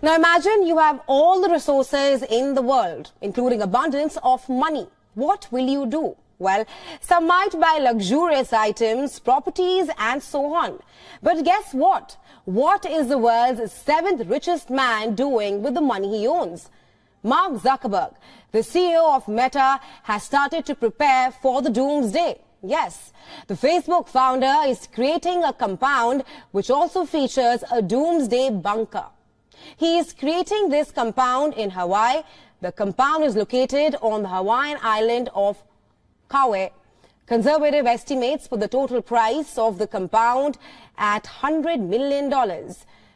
Now imagine you have all the resources in the world, including abundance of money. What will you do? Well, some might buy luxurious items, properties and so on. But guess what? What is the world's seventh richest man doing with the money he owns? Mark Zuckerberg, the CEO of Meta, has started to prepare for the doomsday. Yes, the Facebook founder is creating a compound which also features a doomsday bunker. He is creating this compound in Hawaii. The compound is located on the Hawaiian island of Kauai. Conservative estimates put the total price of the compound at $100 million,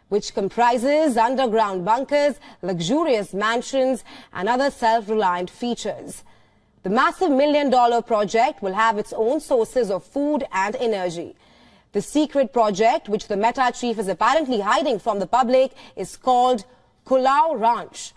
which comprises underground bunkers, luxurious mansions, and other self-reliant features. The massive million-dollar project will have its own sources of food and energy. The secret project, which the Meta chief is apparently hiding from the public, is called Kulau Ranch.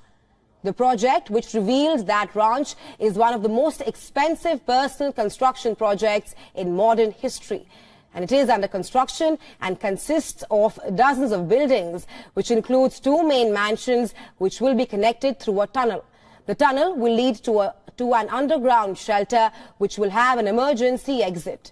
The project, which revealed that ranch, is one of the most expensive personal construction projects in modern history. And it is under construction and consists of dozens of buildings, which includes two main mansions, which will be connected through a tunnel. The tunnel will lead to an underground shelter, which will have an emergency exit.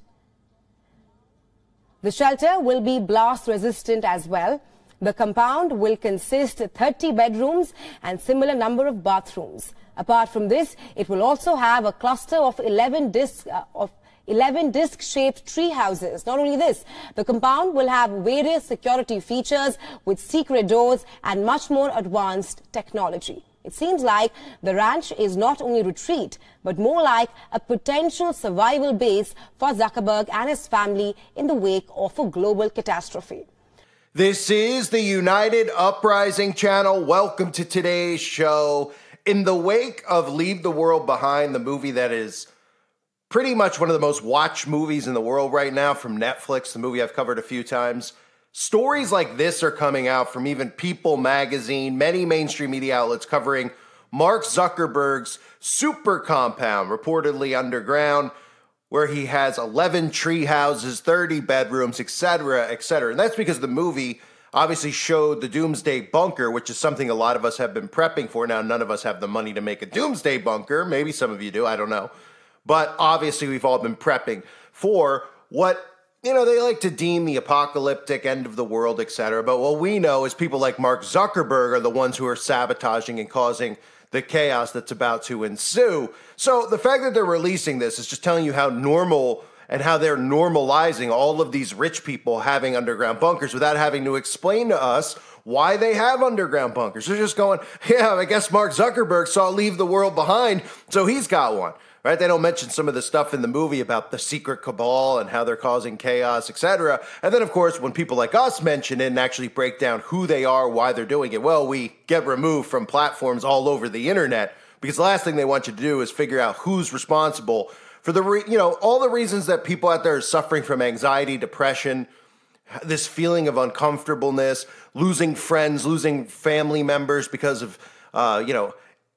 The shelter will be blast resistant as well. The compound will consist of 30 bedrooms and similar number of bathrooms. Apart from this, it will also have a cluster of 11 disc-shaped tree houses. Not only this, the compound will have various security features with secret doors and much more advanced technology. It seems like the ranch is not only a retreat, but more like a potential survival base for Zuckerberg and his family in the wake of a global catastrophe. This is the United Uprising channel. Welcome to today's show. In the wake of Leave the World Behind, the movie that is pretty much one of the most watched movies in the world right now from Netflix, the movie I've covered a few times, stories like this are coming out from even People magazine, many mainstream media outlets covering Mark Zuckerberg's super compound, reportedly underground, where he has 11 tree houses, 30 bedrooms, etc., etc. And that's because the movie obviously showed the doomsday bunker, which is something a lot of us have been prepping for. Now, none of us have the money to make a doomsday bunker. Maybe some of you do, I don't know. But obviously, we've all been prepping for what, they like to deem the apocalyptic end of the world, etc. But what we know is people like Mark Zuckerberg are the ones who are sabotaging and causing the chaos that's about to ensue. So the fact that they're releasing this is just telling you how normal and how they're normalizing all of these rich people having underground bunkers without having to explain to us why they have underground bunkers. They're just going, yeah, I guess Mark Zuckerberg saw Leave the World Behind, so he's got one. Right? They don't mention some of the stuff in the movie about the secret cabal and how they're causing chaos, etc. And then, of course, when people like us mention it and actually break down who they are, why they're doing it, well, we get removed from platforms all over the internet because the last thing they want you to do is figure out who's responsible for the, all the reasons that people out there are suffering from anxiety, depression, this feeling of uncomfortableness, losing friends, losing family members because of,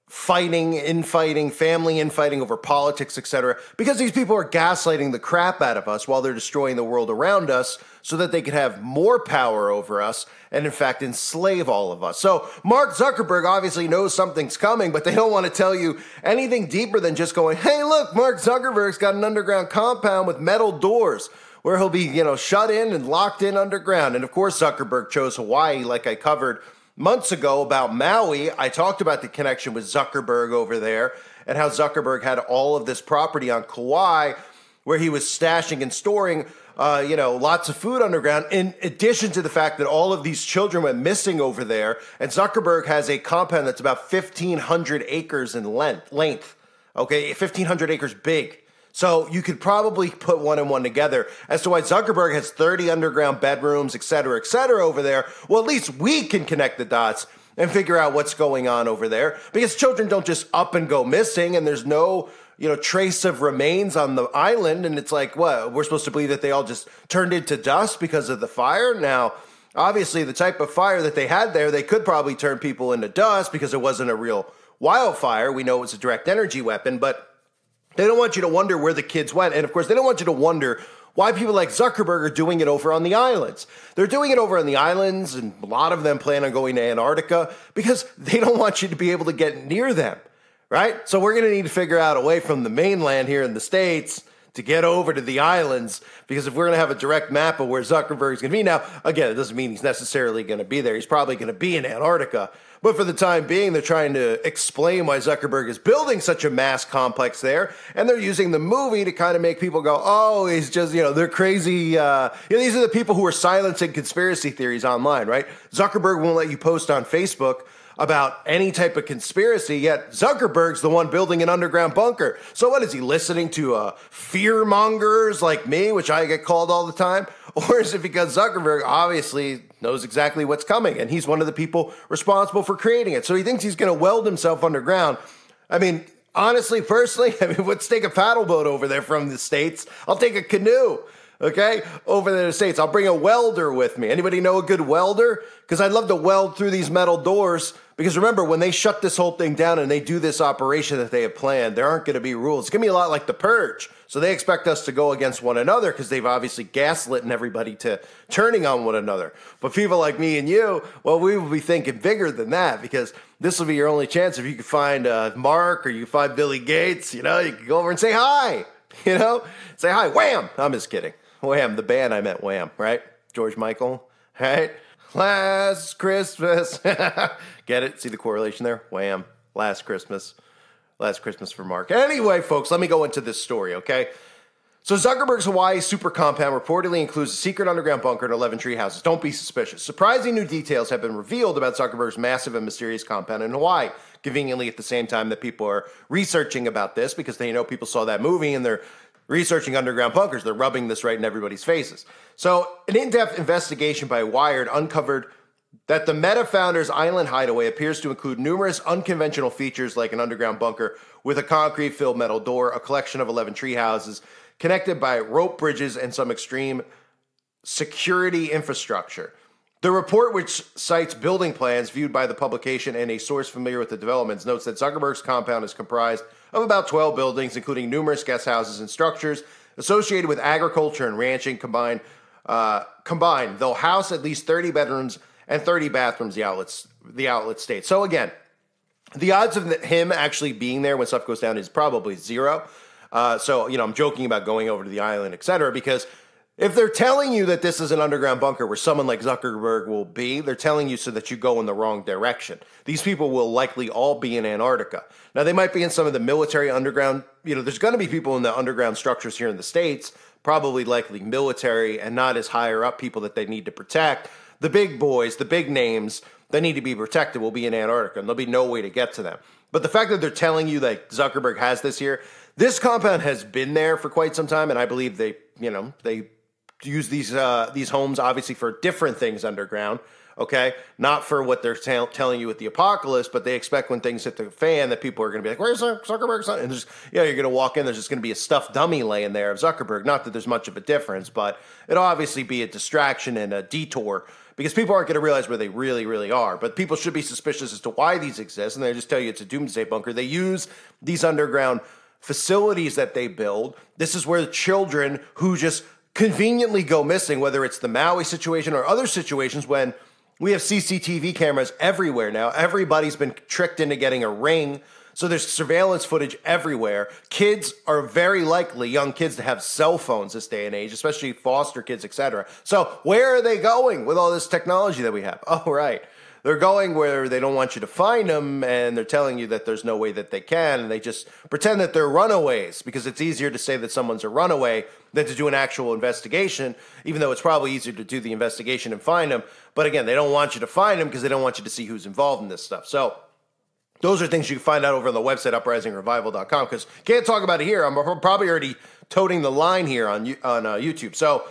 infighting, family infighting over politics, etc. Because these people are gaslighting the crap out of us while they're destroying the world around us so that they can have more power over us and, in fact, enslave all of us. So Mark Zuckerberg obviously knows something's coming, but they don't want to tell you anything deeper than just going, hey, look, Mark Zuckerberg's got an underground compound with metal doors where he'll be, shut in and locked in underground. And, of course, Zuckerberg chose Hawaii, like I covered months ago about Maui. I talked about the connection with Zuckerberg over there and how Zuckerberg had all of this property on Kauai where he was stashing and storing, lots of food underground, in addition to the fact that all of these children went missing over there. And Zuckerberg has a compound that's about 1,500 acres in length. Okay, 1,500 acres big. So you could probably put one and one together as to why Zuckerberg has 30 underground bedrooms, etc., over there. Well, at least we can connect the dots and figure out what's going on over there, because children don't just up and go missing and there's no, trace of remains on the island. And it's like, what? We're supposed to believe that they all just turned into dust because of the fire? Now, obviously, the type of fire that they had there, they could probably turn people into dust because it wasn't a real wildfire. We know it was a direct energy weapon, but they don't want you to wonder where the kids went. And of course, they don't want you to wonder why people like Zuckerberg are doing it over on the islands. They're doing it over on the islands, and a lot of them plan on going to Antarctica because they don't want you to be able to get near them, right? So we're going to need to figure out a way from the mainland here in the States to get over to the islands, because if we're going to have a direct map of where Zuckerberg's going to be, now, again, it doesn't mean he's necessarily going to be there. He's probably going to be in Antarctica. But for the time being, they're trying to explain why Zuckerberg is building such a mass complex there. And they're using the movie to kind of make people go, oh, he's just, they're crazy. These are the people who are silencing conspiracy theories online, right? Zuckerberg won't let you post on Facebook about any type of conspiracy, yet Zuckerberg's the one building an underground bunker. So what, is he listening to fear mongers like me, which I get called all the time? Or is it because Zuckerberg obviously knows exactly what's coming, and he's one of the people responsible for creating it? So he thinks he's going to weld himself underground. I mean, honestly, personally, let's take a paddle boat over there from the States. I'll take a canoe. Okay, over there in the States. I'll bring a welder with me. Anybody know a good welder? Because I'd love to weld through these metal doors. Because remember, when they shut this whole thing down and they do this operation that they have planned, there aren't going to be rules. It's going to be a lot like the Purge. So they expect us to go against one another because they've obviously gaslit everybody to turning on one another. But people like me and you, well, we will be thinking bigger than that, because this will be your only chance. If you can find Mark, or you can find Billy Gates, you can go over and say hi. Say hi. Wham! I'm just kidding. Wham, the band, I meant Wham, right? George Michael, right? Last Christmas. Get it? See the correlation there? Wham, Last Christmas. Last Christmas for Mark. Anyway, folks, let me go into this story, okay? So Zuckerberg's Hawaii super compound reportedly includes a secret underground bunker and 11 tree houses. Don't be suspicious. Surprising new details have been revealed about Zuckerberg's massive and mysterious compound in Hawaii, conveniently at the same time that people are researching about this, because they know people saw that movie and they're researching underground bunkers. They're rubbing this right in everybody's faces. So an in-depth investigation by Wired uncovered that the Meta founder's island hideaway appears to include numerous unconventional features, like an underground bunker with a concrete-filled metal door, a collection of 11 tree houses connected by rope bridges, and some extreme security infrastructure. The report, which cites building plans viewed by the publication and a source familiar with the developments, notes that Zuckerberg's compound is comprised of about 12 buildings, including numerous guest houses and structures associated with agriculture and ranching combined. They'll house at least 30 bedrooms and 30 bathrooms, the outlet states. So again, the odds of him actually being there when stuff goes down is probably zero. So I'm joking about going over to the island, etc., because if they're telling you that this is an underground bunker where someone like Zuckerberg will be, they're telling you so that you go in the wrong direction. These people will likely all be in Antarctica. Now, they might be in some of the military underground, there's going to be people in the underground structures here in the States, probably likely military and not as higher up people that they need to protect. The big boys, the big names that need to be protected will be in Antarctica, and there'll be no way to get to them. But the fact that they're telling you that Zuckerberg has this here, this compound has been there for quite some time, and I believe they use these homes obviously for different things underground, okay? Not for what they're telling you with the apocalypse, but they expect when things hit the fan that people are going to be like, where's Zuckerberg's son? And you're going to walk in, there's just going to be a stuffed dummy laying there of Zuckerberg. Not that there's much of a difference, but it'll obviously be a distraction and a detour, because people aren't going to realize where they really, really are. But people should be suspicious as to why these exist, and they just tell you it's a doomsday bunker. They use these underground facilities that they build. This is where children who just conveniently go missing, whether it's the Maui situation or other situations when we have CCTV cameras everywhere now. Everybody's been tricked into getting a Ring, so there's surveillance footage everywhere. Kids are very likely, young kids, to have cell phones this day and age, especially foster kids, etc. So where are they going with all this technology that we have? Oh, right. They're going where they don't want you to find them, and they're telling you that there's no way that they can, and they just pretend that they're runaways, because it's easier to say that someone's a runaway than to do an actual investigation, even though it's probably easier to do the investigation and find them. But again, they don't want you to find them because they don't want you to see who's involved in this stuff. So those are things you can find out over on the website, uprisingrevival.com, because can't talk about it here. I'm probably already toting the line here on YouTube. So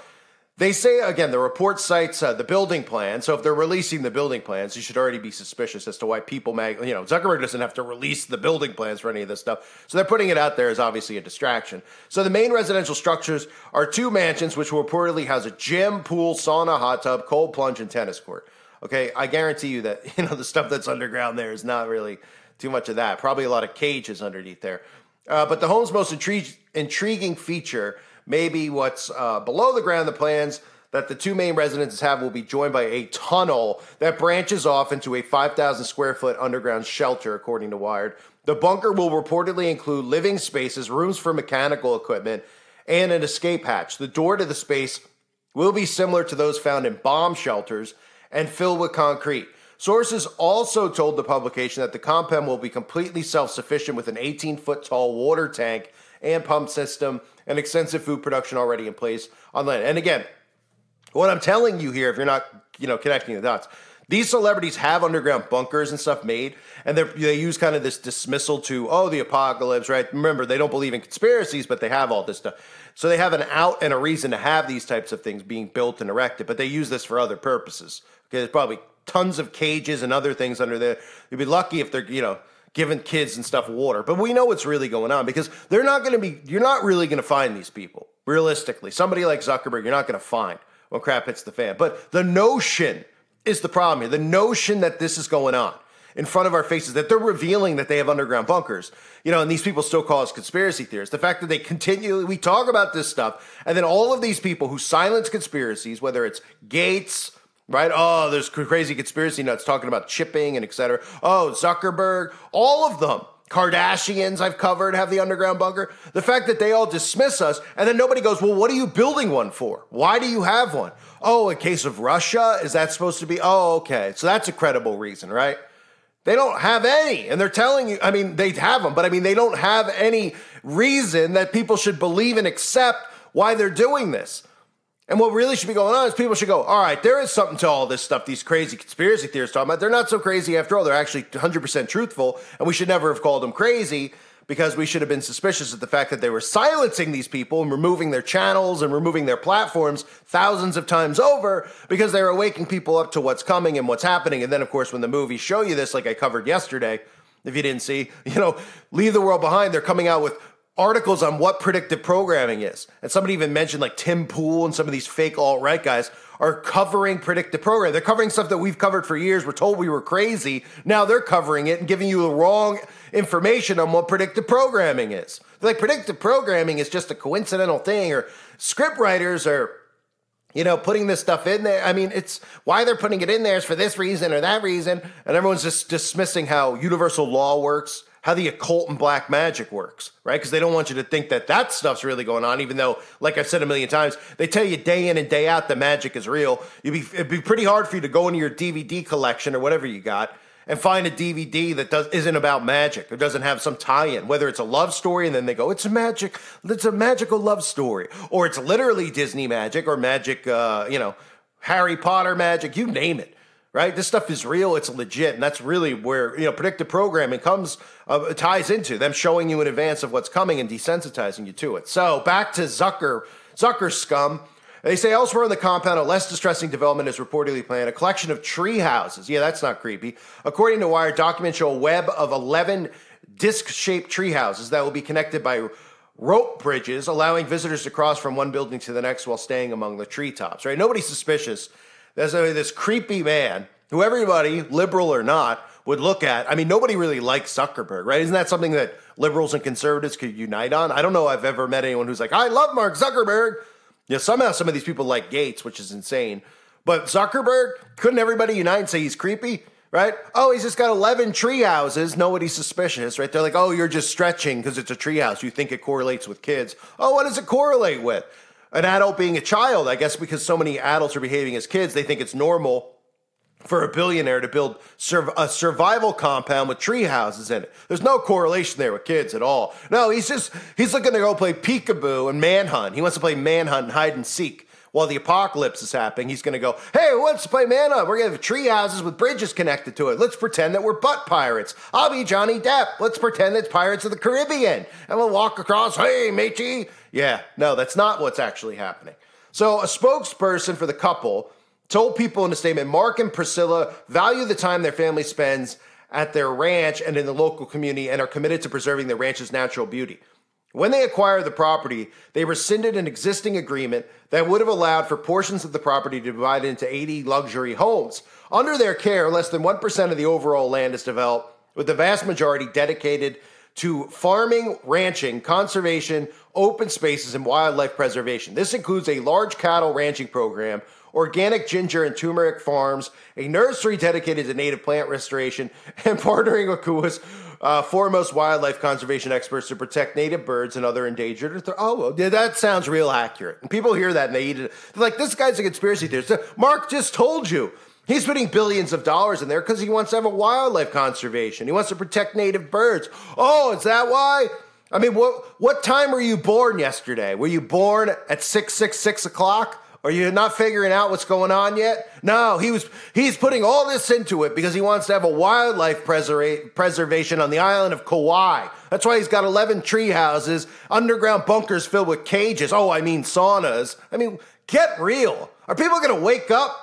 they say, again, the report cites the building plan. So if they're releasing the building plans, you should already be suspicious as to why Zuckerberg doesn't have to release the building plans for any of this stuff. So they're putting it out there as obviously a distraction. So the main residential structures are 2 mansions, which will reportedly house a gym, pool, sauna, hot tub, cold plunge, and tennis court. Okay, I guarantee you that, the stuff that's underground there is not really too much of that. Probably a lot of cages underneath there. But the home's most intriguing feature maybe what's below the ground. The plans that the two main residences have will be joined by a tunnel that branches off into a 5,000 square foot underground shelter, according to Wired. The bunker will reportedly include living spaces, rooms for mechanical equipment, and an escape hatch. The door to the space will be similar to those found in bomb shelters and filled with concrete. Sources also told the publication that the compound will be completely self-sufficient with an 18-foot tall water tank and pump system and extensive food production already in place on land. And again, what I'm telling you here, if you're not, connecting the dots, these celebrities have underground bunkers and stuff made, and they use kind of this dismissal to, the apocalypse, right? Remember, they don't believe in conspiracies, but they have all this stuff. So they have an out and a reason to have these types of things being built and erected, but they use this for other purposes. Okay, there's probably tons of cages and other things under there. You'd be lucky if they're, giving kids and stuff water. But we know what's really going on because you're not really going to find these people, realistically. Somebody like Zuckerberg, you're not going to find when crap hits the fan. But the notion is the problem here. The notion that this is going on in front of our faces, that they're revealing that they have underground bunkers, and these people still call us conspiracy theorists. The fact that we talk about this stuff, and then all of these people who silence conspiracies, whether it's Gates, right? Oh, there's crazy conspiracy nuts talking about chipping and et cetera. Oh, Zuckerberg, all of them. Kardashians I've covered have the underground bunker. The fact that they all dismiss us and then nobody goes, well, what are you building one for? Why do you have one? Oh, in case of Russia? Is that supposed to be? Oh, okay. So that's a credible reason, right? They don't have any. And they're telling you, they have them, but they don't have any reason that people should believe and accept why they're doing this. And what really should be going on is people should go, all right, there is something to all this stuff these crazy conspiracy theorists talking about. They're not so crazy after all. They're actually 100% truthful, and we should never have called them crazy because we should have been suspicious of the fact that they were silencing these people and removing their channels and removing their platforms thousands of times over because they were waking people up to what's coming and what's happening. And then, of course, when the movies show you this, like I covered yesterday, if you didn't see, Leave the World Behind, they're coming out with articles on what predictive programming is. And somebody even mentioned like Tim Pool and some of these fake alt-right guys are covering predictive programming. They're covering stuff that we've covered for years. We're told we were crazy. Now they're covering it and giving you the wrong information on what predictive programming is. They're like, predictive programming is just a coincidental thing, or script writers are, putting this stuff in there. It's why they're putting it in there is for this reason or that reason. And everyone's just dismissing how universal law works, how the occult and black magic works, right? Because they don't want you to think that that stuff's really going on, even though, like I've said a million times, they tell you day in and day out the magic is real. It'd be pretty hard for you to go into your DVD collection or whatever you got and find a DVD that isn't about magic or doesn't have some tie-in, whether it's a love story and then they go, it's a magical love story, or it's literally Disney magic or magic, Harry Potter magic, you name it. Right? This stuff is real. It's legit. And that's really where, predictive programming ties into them showing you in advance of what's coming and desensitizing you to it. So back to Zucker scum. They say elsewhere in the compound, a less distressing development is reportedly planned, a collection of tree houses. Yeah, that's not creepy. According to Wired, documents show a web of 11 disc-shaped tree houses that will be connected by rope bridges, allowing visitors to cross from one building to the next while staying among the treetops, right? Nobody's suspicious. There's this creepy man who everybody, liberal or not, would look at. Nobody really likes Zuckerberg, right? Isn't that something that liberals and conservatives could unite on? I don't know if I've ever met anyone who's like, I love Mark Zuckerberg. Somehow some of these people like Gates, which is insane. But Zuckerberg, couldn't everybody unite and say he's creepy, right? Oh, he's just got 11 tree houses. Nobody's suspicious, right? They're like, oh, you're just stretching because it's a tree house. You think it correlates with kids. Oh, what does it correlate with? An adult being a child, I guess, because so many adults are behaving as kids, they think it's normal for a billionaire to build a survival compound with tree houses in it. There's no correlation there with kids at all. No, he's looking to go play peekaboo and manhunt. He wants to play manhunt and hide and seek. While the apocalypse is happening, he's going to go, hey, who wants to play manhunt? We're going to have tree houses with bridges connected to it. Let's pretend that we're butt pirates. I'll be Johnny Depp. Let's pretend it's Pirates of the Caribbean. And we'll walk across, hey, matey. Yeah, no, that's not what's actually happening. So a spokesperson for the couple told people in a statement, Mark and Priscilla value the time their family spends at their ranch and in the local community and are committed to preserving the ranch's natural beauty. When they acquired the property, they rescinded an existing agreement that would have allowed for portions of the property to be divided into 80 luxury homes. Under their care, less than 1% of the overall land is developed, with the vast majority dedicated to farming, ranching, conservation, open spaces, and wildlife preservation. This includes a large cattle ranching program, organic ginger and turmeric farms, a nursery dedicated to native plant restoration, and partnering with Kua's foremost wildlife conservation experts to protect native birds and other endangered. That sounds real accurate. And people hear that and they eat it. They're like, this guy's a conspiracy theorist. Mark just told you. He's putting billions of dollars in there because he wants to have a wildlife conservation. He wants to protect native birds. Oh, is that why? I mean, what time were you born yesterday? Were you born at 6 o'clock? Are you not figuring out what's going on yet? No, he's putting all this into it because he wants to have a wildlife preservation on the island of Kauai. That's why he's got 11 tree houses, underground bunkers filled with cages. Oh, I mean saunas. I mean, get real. Are people going to wake up?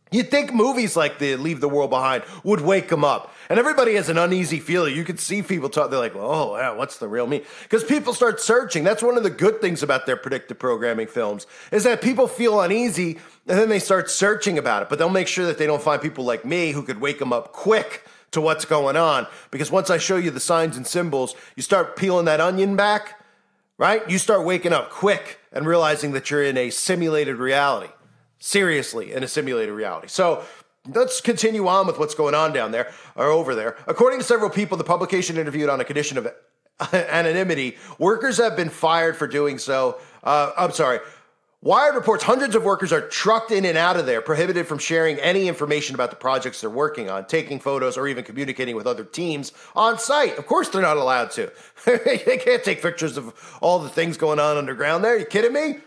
You'd think movies like the Leave the World Behind would wake them up. And everybody has an uneasy feeling. You can see people talk. They're like, oh, yeah, what's the real me? Because people start searching. That's one of the good things about their predictive programming films is that people feel uneasy and then they start searching about it. But they'll make sure that they don't find people like me who could wake them up quick to what's going on. Because once I show you the signs and symbols, you start peeling that onion back, right? You start waking up quick and realizing that you're in a simulated reality. Seriously, in a simulated reality. So let's continue on with what's going on down there, or over there. According to several people the publication interviewed on a condition of anonymity, workers have been fired for doing so. Wired reports hundreds of workers are trucked in and out of there, prohibited from sharing any information about the projects they're working on, taking photos, or even communicating with other teams on site. Of course they're not allowed to. They can't take pictures of all the things going on underground there. Are you kidding me?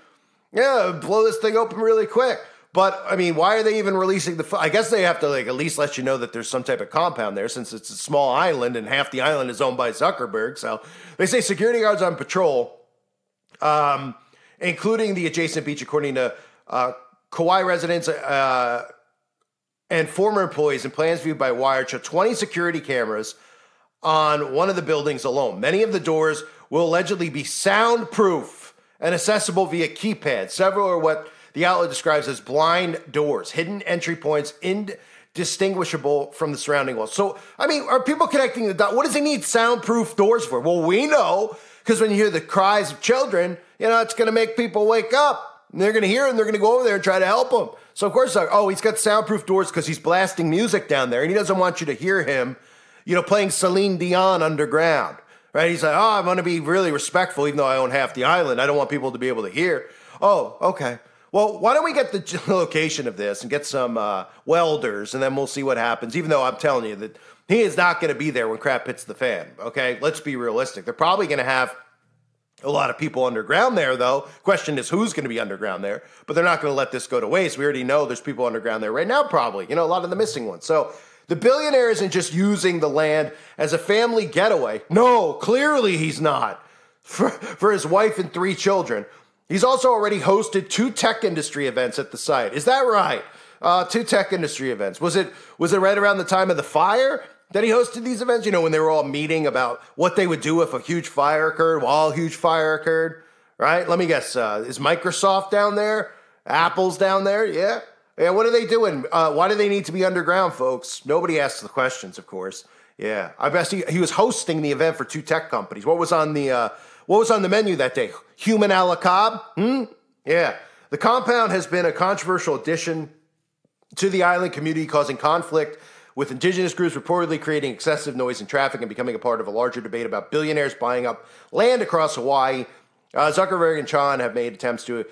Yeah, blow this thing open really quick. But, I mean, why are they even releasing the... I guess they have to, at least let you know that there's some type of compound there since it's a small island and half the island is owned by Zuckerberg. So they say security guards on patrol, including the adjacent beach, according to Kauai residents and former employees, and plans viewed by Wired show 20 security cameras on one of the buildings alone. Many of the doors will allegedly be soundproof and accessible via keypad. Several are what the outlet describes as blind doors, hidden entry points indistinguishable from the surrounding walls. So, I mean, are people connecting the dots? What does he need soundproof doors for? Well, we know, because when you hear the cries of children, it's going to make people wake up. And they're going to hear it, and they're going to go over there and try to help them. So, of course, he's got soundproof doors because he's blasting music down there, and he doesn't want you to hear him, playing Celine Dion underground. Right? He's like, I'm going to be really respectful, even though I own half the island. I don't want people to be able to hear. Oh, okay. Well, why don't we get the location of this and get some welders, and then we'll see what happens, even though I'm telling you that he is not going to be there when crap hits the fan, okay? Let's be realistic. They're probably going to have a lot of people underground there, though. Question is who's going to be underground there, but they're not going to let this go to waste. We already know there's people underground there right now, probably, a lot of the missing ones. So the billionaire isn't just using the land as a family getaway. No, clearly he's not. For his wife and 3 children. He's also already hosted 2 tech industry events at the site. Is that right? 2 tech industry events. Was it right around the time of the fire that he hosted these events? When they were all meeting about what they would do if a huge fire occurred, while a huge fire occurred, right? Let me guess. Is Microsoft down there? Apple's down there? Yeah. Yeah, what are they doing? Why do they need to be underground, folks? Nobody asks the questions, of course. Yeah, I bet he was hosting the event for 2 tech companies. What was on the menu that day? Human a la Cobb? Yeah. The compound has been a controversial addition to the island community, causing conflict with indigenous groups, reportedly creating excessive noise and traffic and becoming a part of a larger debate about billionaires buying up land across Hawaii. Zuckerberg and Chan have made attempts to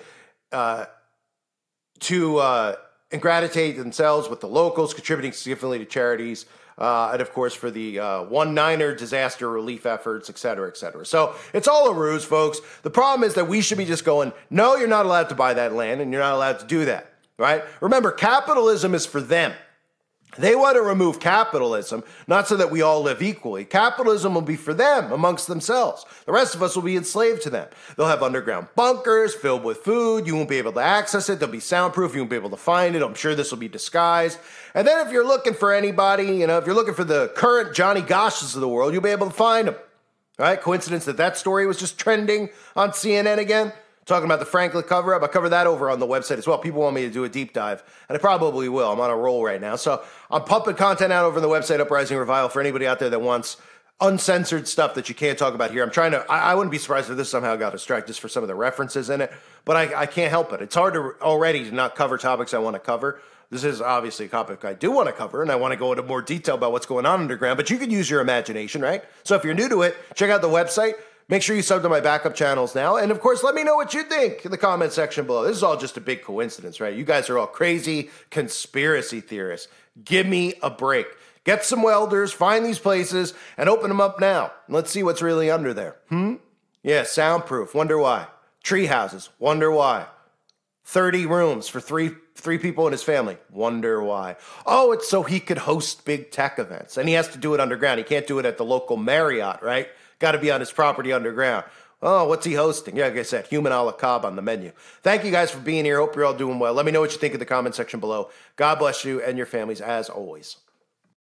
ingratiate themselves with the locals, contributing significantly to charities, and of course for the one-niner disaster relief efforts, et cetera, et cetera. So it's all a ruse, folks. The problem is that we should be just going, no, you're not allowed to buy that land, and you're not allowed to do that, right? Remember, capitalism is for them. They want to remove capitalism, not so that we all live equally. Capitalism will be for them, amongst themselves. The rest of us will be enslaved to them. They'll have underground bunkers filled with food. You won't be able to access it. They'll be soundproof. You won't be able to find it. I'm sure this will be disguised. And then if you're looking for anybody, if you're looking for the current Johnny Goshes of the world, you'll be able to find them. All right? Coincidence that story was just trending on CNN again? Talking about the Franklin cover-up. I cover that over on the website as well. People want me to do a deep dive, and I probably will. I'm on a roll right now. So I'm pumping content out over on the website, Uprising Revival, for anybody out there that wants uncensored stuff that you can't talk about here. I wouldn't be surprised if this somehow got a strike just for some of the references in it, but I can't help it. It's hard already to not cover topics I want to cover. This is obviously a topic I do want to cover, and I want to go into more detail about what's going on underground, but you can use your imagination, right? So if you're new to it, check out the website. Make sure you sub to my backup channels now. And of course, let me know what you think in the comment section below. This is all just a big coincidence, right? You guys are all crazy conspiracy theorists. Give me a break. Get some welders, find these places, and open them up now. Let's see what's really under there. Yeah, soundproof. Wonder why. Tree houses. Wonder why. 30 rooms for three people in his family. Wonder why. Oh, it's so he could host big tech events. And he has to do it underground. He can't do it at the local Marriott, right? Got to be on his property underground. Oh, what's he hosting? Yeah, like I said, human a la cob on the menu. Thank you guys for being here. Hope you're all doing well. Let me know what you think in the comment section below. God bless you and your families as always.